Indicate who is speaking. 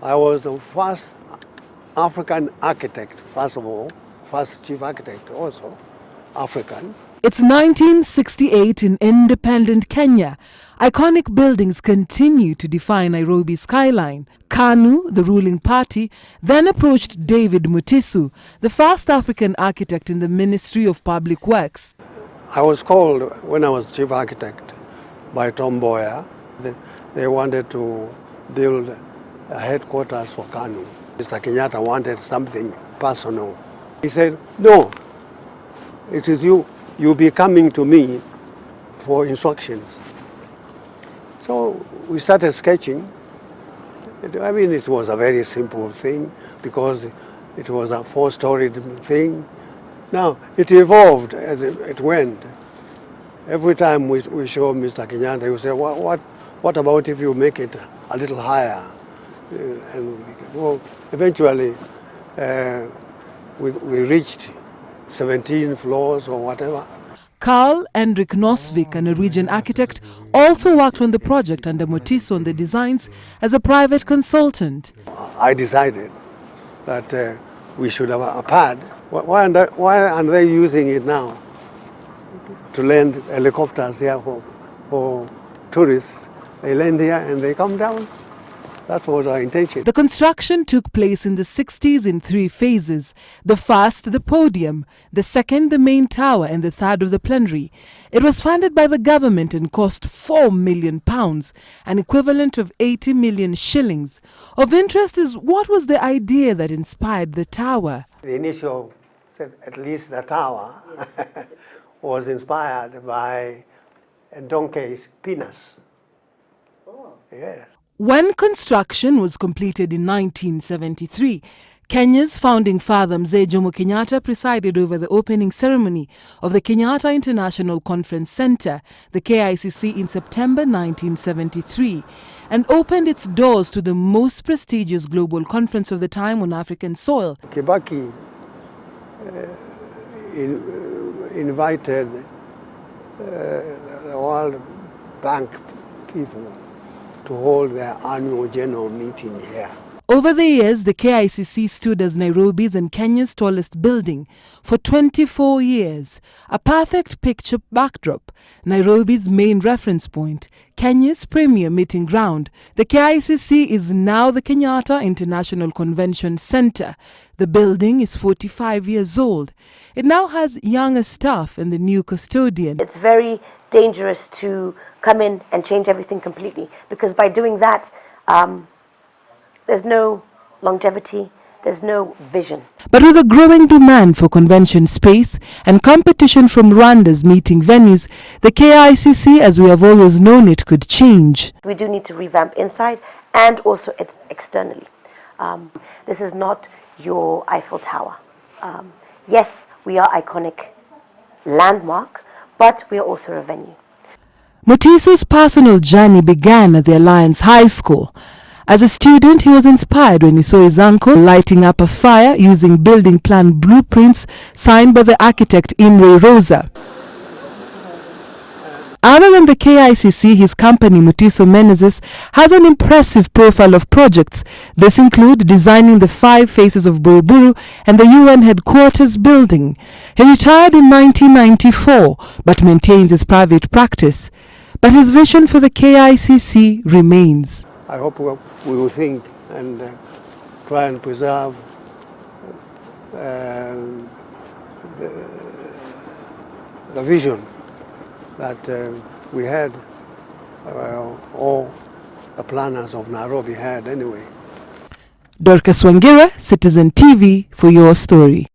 Speaker 1: I was the first African architect, first of all, first chief architect also, African.
Speaker 2: It's 1968 in independent Kenya. Iconic buildings continue to define Nairobi's skyline. KANU, the ruling party, then approached David Mutiso, the first African architect in the Ministry of Public Works.
Speaker 1: I was called when I was chief architect by Tom Boyer. They wanted to build a headquarters for KANU. Mr. Kenyatta wanted something personal. He said, no, it is you. You'll be coming to me for instructions. So we started sketching. I mean, it was a very simple thing because it was a 4-storied thing. Now, it evolved as it went. Every time we show Mr. Kenyatta, he would say, what about if you make it a little higher? Well, eventually, we reached 17 floors or whatever.
Speaker 2: Carl Hendrik Nosvik, a Norwegian architect, also worked on the project under Mutiso on the designs as a private consultant.
Speaker 1: I decided that we should have a pad. Why aren't they using it now to land helicopters here for tourists? They land here and they come down. That was our intention.
Speaker 2: The construction took place in the 60s in 3 phases. The first, the podium, the second, the main tower, and the third of the plenary. It was funded by the government and cost £4 million, an equivalent of 80 million shillings. Of interest is what was the idea that inspired the tower?
Speaker 1: The initial, at least the tower, was inspired by a donkey's penis.
Speaker 3: Oh.
Speaker 1: Yes.
Speaker 2: When construction was completed in 1973, Kenya's founding father Mzee Jomo Kenyatta presided over the opening ceremony of the Kenyatta International Conference Center, the KICC, in September 1973, and opened its doors to the most prestigious global conference of the time on African soil.
Speaker 1: K.I.C.C. invited the World Bank people to hold their annual general meeting here.
Speaker 2: Over the years, the KICC stood as Nairobi's and Kenya's tallest building for 24 years. A perfect picture backdrop, Nairobi's main reference point, Kenya's premier meeting ground. The KICC is now the Kenyatta International Convention Center. The building is 45 years old. It now has younger staff and the new custodian.
Speaker 3: It's very dangerous to come in and change everything completely, because by doing that, there's no longevity, there's no vision.
Speaker 2: But with a growing demand for convention space and competition from Rwanda's meeting venues, the KICC, as we have always known it, could change.
Speaker 3: We do need to revamp inside and also externally. This is not your Eiffel Tower. Yes, we are iconic landmark, but we are also a venue.
Speaker 2: Mutiso's personal journey began at the Alliance High School. As a student, he was inspired when he saw his uncle lighting up a fire using building plan blueprints signed by the architect Imre Rosa. Other than the KICC, his company Mutiso Menezes has an impressive profile of projects. This include designing the 5 faces of Buruburu and the UN headquarters building. He retired in 1994 but maintains his private practice. But his vision for the KICC remains.
Speaker 1: I hope we will think and try and preserve the vision that we had, all the planners of Nairobi had anyway.
Speaker 2: Dorcas Wangira, Citizen TV, for your story.